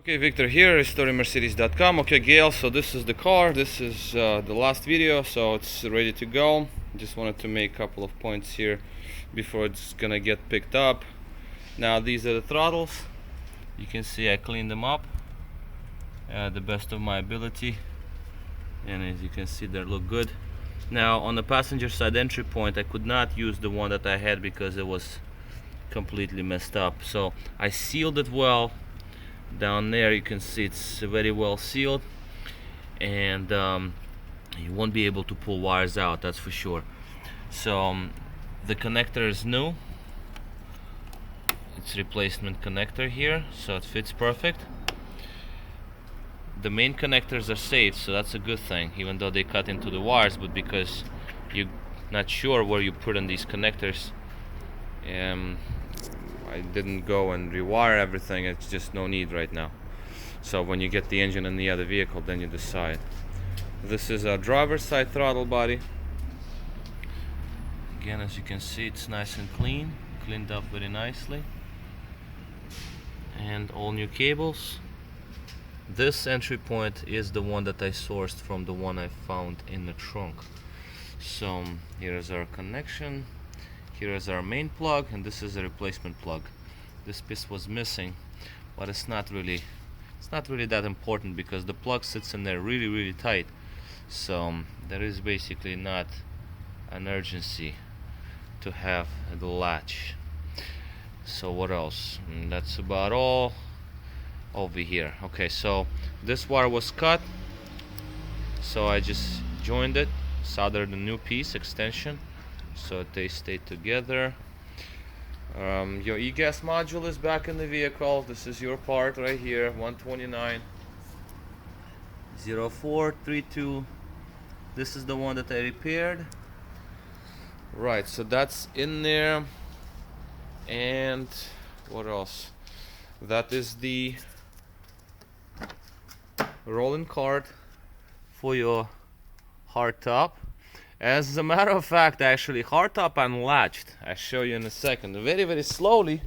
Okay, Victor here, restoringmercedes.com. Okay, Gael, so this is the car. This is the last video, so it's ready to go. Just wanted to make a couple of points here before it's gonna get picked up. Now these are the throttles. You can see I cleaned them up the best of my ability, and as you can see they look good. Now on the passenger side entry point, I could not use the one that I had because it was completely messed up, so I sealed it well. Down there you can see it's very well sealed, and you won't be able to pull wires out, that's for sure. So the connector is new. It's replacement connector here, so it fits perfect. The main connectors are safe, so that's a good thing, even though they cut into the wires, but because you're not sure where you put in these connectors, I didn't go and rewire everything. It's just no need right now. So when you get the engine in the other vehicle, then you decide. This is a driver's side throttle body. Again, as you can see, it's nice and clean, cleaned up very nicely, and all new cables. This entry point is the one that I sourced from the one I found in the trunk. So here's our connection. Here is our main plug, and this is a replacement plug. This piece was missing, but it's not really that important because the plug sits in there really tight. So there is basically not an urgency to have the latch. So what else? That's about all over here. Okay, so this wire was cut, so I just joined it, soldered a new piece extension so they stay together. Your e-gas module is back in the vehicle. This is your part right here, 129-0432. This is the one that I repaired. Right, so that's in there. And what else? That is the rolling cart for your hardtop. As a matter of fact, actually, hardtop unlatched. I'll show you in a second. Very slowly,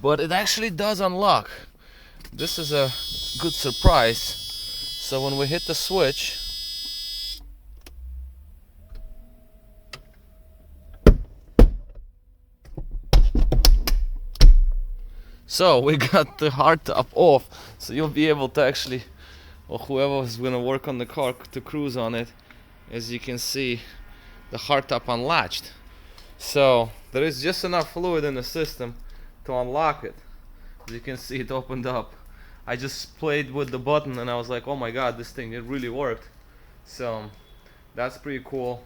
but it actually does unlock. This is a good surprise. So when we hit the switch, so we got the hardtop off. So you'll be able to actually, or whoever is gonna work on the car to cruise on it, as you can see, the hardtop unlatched. So there is just enough fluid in the system to unlock it. As you can see, it opened up. I just played with the button and I was like, oh my god, this thing, it really worked. So that's pretty cool.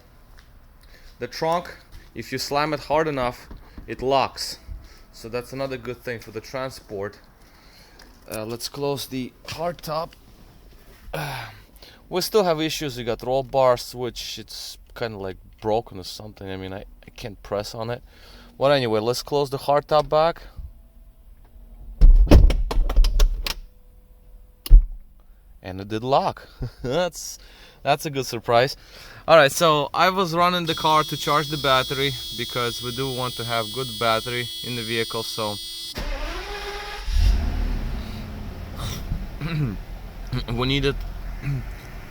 The trunk, if you slam it hard enough, it locks. So that's another good thing for the transport. Let's close the hardtop. We still have issues. We got roll bars, which it's kind of like broken or something. I mean, I can't press on it. Well, anyway, let's close the hardtop back. And it did lock. That's a good surprise. Alright, so I was running the car to charge the battery because we do want to have good battery in the vehicle. So we needed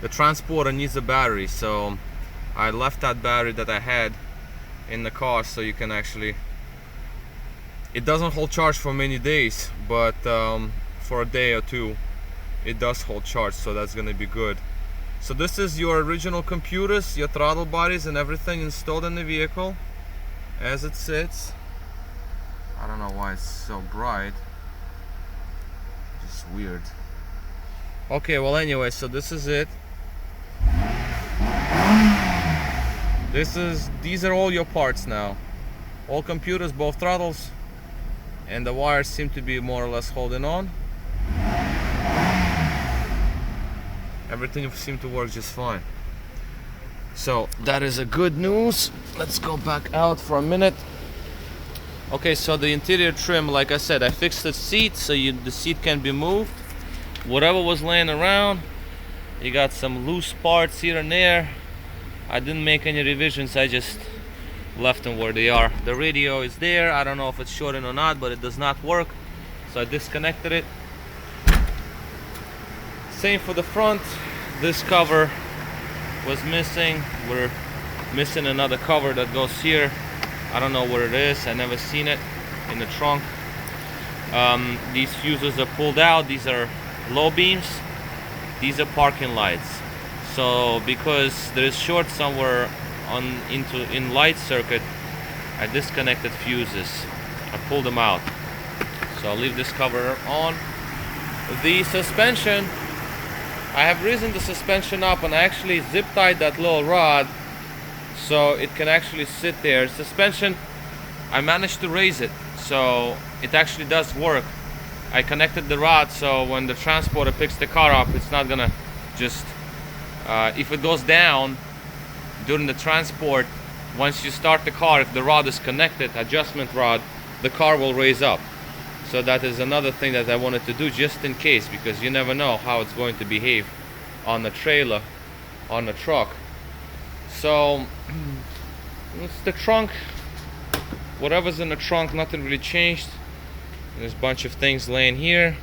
the transporter needs a battery, so I left that battery that I had in the car, so you can actually, it doesn't hold charge for many days, but for a day or two it does hold charge, so that's gonna be good. So this is your original computers, your throttle bodies and everything installed in the vehicle as it sits. I don't know why it's so bright, just weird. Okay, well anyway, so this is it. These are all your parts now. All computers, both throttles, and the wires seem to be more or less holding on. Everything seemed to work just fine. So that is a good news. Let's go back out for a minute. Okay, so the interior trim, like I said, I fixed the seat so the seat can be moved. Whatever was laying around, you got some loose parts here and there. I didn't make any revisions, I just left them where they are. The radio is there. I don't know if it's shorting or not, but it does not work, so I disconnected it. Same for the front. This cover was missing. We're missing another cover that goes here. I don't know where it is. I never seen it in the trunk. These fuses are pulled out. These are low beams. These are parking lights. So because there is short somewhere in light circuit, I disconnected fuses. I pulled them out. So I'll leave this cover on. The suspension, I have risen the suspension up and I actually zip tied that little rod so it can actually sit there. Suspension, I managed to raise it, so it actually does work. I connected the rod so when the transporter picks the car up, it's not gonna just if it goes down during the transport, once you start the car, if the rod is connected, adjustment rod, the car will raise up. So that is another thing that I wanted to do just in case, because you never know how it's going to behave on the trailer, on the truck. So it's the trunk. Whatever's in the trunk, nothing really changed. There's a bunch of things laying here.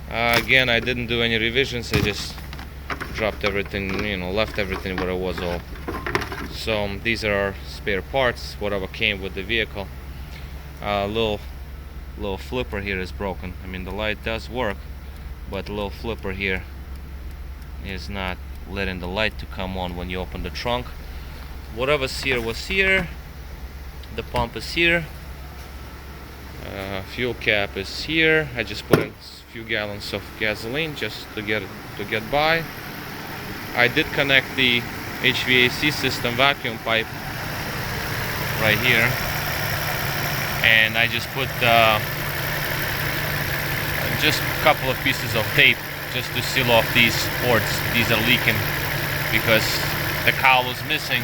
Again, I didn't do any revisions. I just dropped everything, left everything where it was all. So these are our spare parts, whatever came with the vehicle. Little flipper here is broken. I mean, the light does work, but the little flipper here is not letting the light to come on when you open the trunk. Whatever's here was here. The pump is here. Fuel cap is here. I just put in a few gallons of gasoline just to get by. I did connect the HVAC system vacuum pipe right here, and I just put just a couple of pieces of tape just to seal off these ports. These are leaking because the cowl is missing.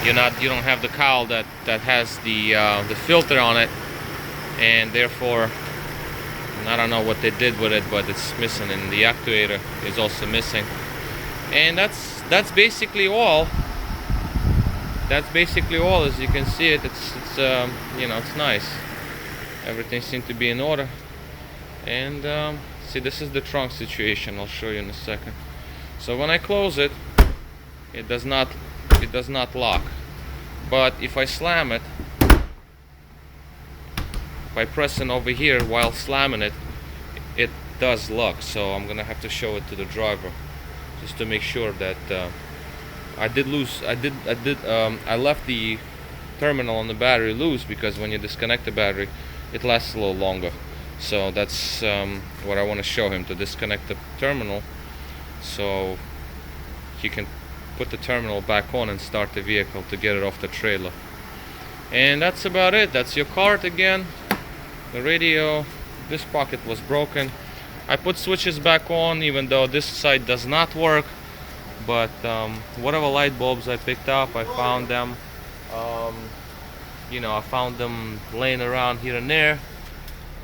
You don't have the cowl that has the filter on it, and therefore I don't know what they did with it, but it's missing, and the actuator is also missing. And that's basically all. That's basically all. As you can see it, it's it's nice. Everything seems to be in order. And see, this is the trunk situation. I'll show you in a second. So when I close it, it does not lock. But if I slam it by pressing over here while slamming it, it does lock. So I'm gonna have to show it to the driver just to make sure that I left the terminal on the battery loose, because when you disconnect the battery, it lasts a little longer. So that's what I want to show him, to disconnect the terminal so he can put the terminal back on and start the vehicle to get it off the trailer. And that's about it. That's your cart again. The radio, this pocket was broken. I put switches back on, even though this side does not work. But whatever light bulbs I picked up, I found them. I found them laying around here and there.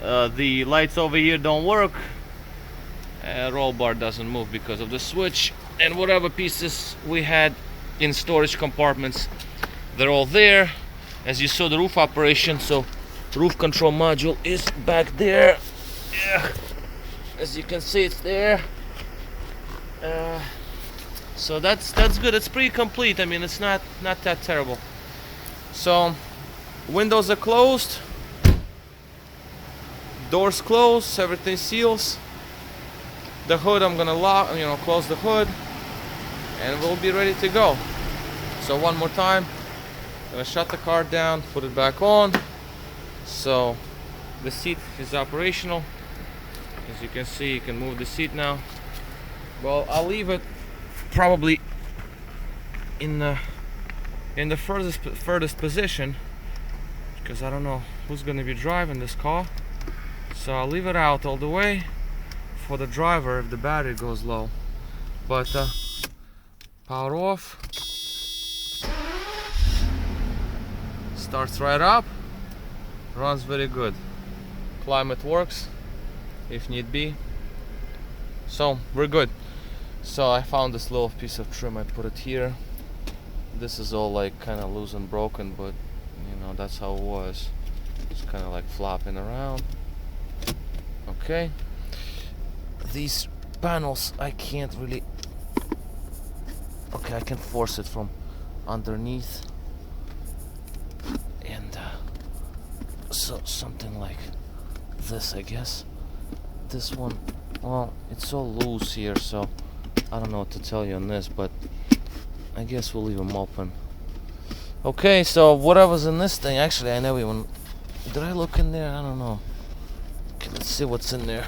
The lights over here don't work. Roll bar doesn't move because of the switch. And whatever pieces we had in storage compartments, they're all there. As you saw, the roof operation, so roof control module is back there. Yeah. As you can see, it's there. So that's good. It's pretty complete. I mean, it's not that terrible. So windows are closed, doors closed, everything seals. The hood, I'm gonna lock, close the hood, and we'll be ready to go. So one more time, I'm gonna shut the car down, put it back on. So the seat is operational. As you can see, you can move the seat now. Well, I'll leave it probably in the furthest position, because I don't know who's gonna be driving this car. So I'll leave it out all the way for the driver if the battery goes low. But power off, starts right up, runs very good. Climate works if need be. So we're good. So I found this little piece of trim, I put it here. This is all like kind of loose and broken, but that's how it was. It's kind of like flopping around. Okay. These panels I can't really. Okay, I can force it from underneath, and so something like this, I guess. This one, well, it's all loose here, so I don't know what to tell you on this, but I guess we'll leave them open. Okay, so whatever's in this thing, actually I never even, did I look in there? I don't know. Okay, let's see what's in there.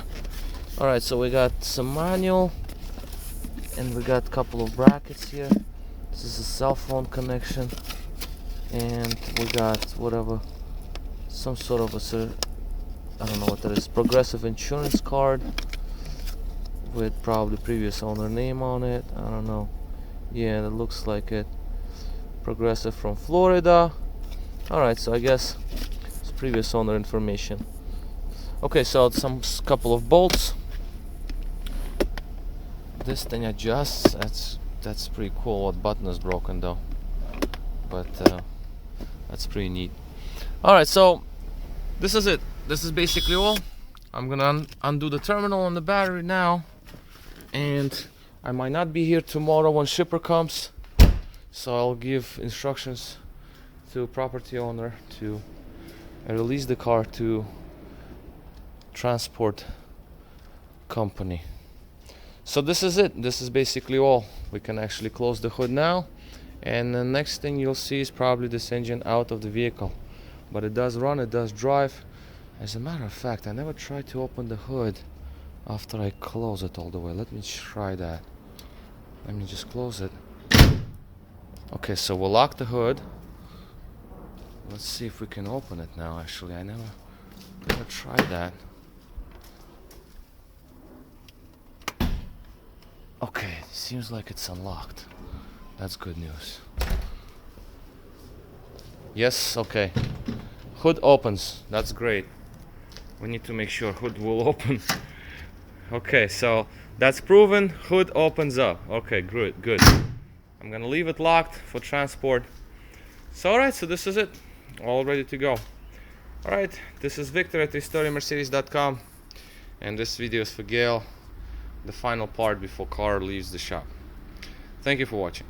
Alright, so we got some manual, and we got a couple of brackets here. This is a cell phone connection, and we got whatever, some sort of a, I don't know what that is, Progressive insurance card with probably previous owner name on it. I don't know. Yeah, that looks like it. Progressive from Florida. Alright, so I guess it's previous owner information. Okay, so some couple of bolts. This thing adjusts. That's pretty cool. What button is broken though? But that's pretty neat. Alright, so this is it. This is basically all. I'm gonna undo the terminal on the battery now, and I might not be here tomorrow when shipper comes, so I'll give instructions to property owner to release the car to transport company. So this is it. This is basically all. We can actually close the hood now, and the next thing you'll see is probably this engine out of the vehicle. But it does run, it does drive. As a matter of fact, I never tried to open the hood after I close it all the way. Let me try that. Let me just close it. Okay, so we'll lock the hood. Let's see if we can open it now. Actually, I never tried that. Okay, seems like it's unlocked. That's good news. Yes, okay. Hood opens. That's great. We need to make sure hood will open. Okay, so that's proven. Hood opens up. Okay, good. I'm gonna leave it locked for transport. So alright, so this is it. All ready to go. Alright, this is Victor at RestoreMercedes.com, and this video is for Gail, the final part before car leaves the shop. Thank you for watching.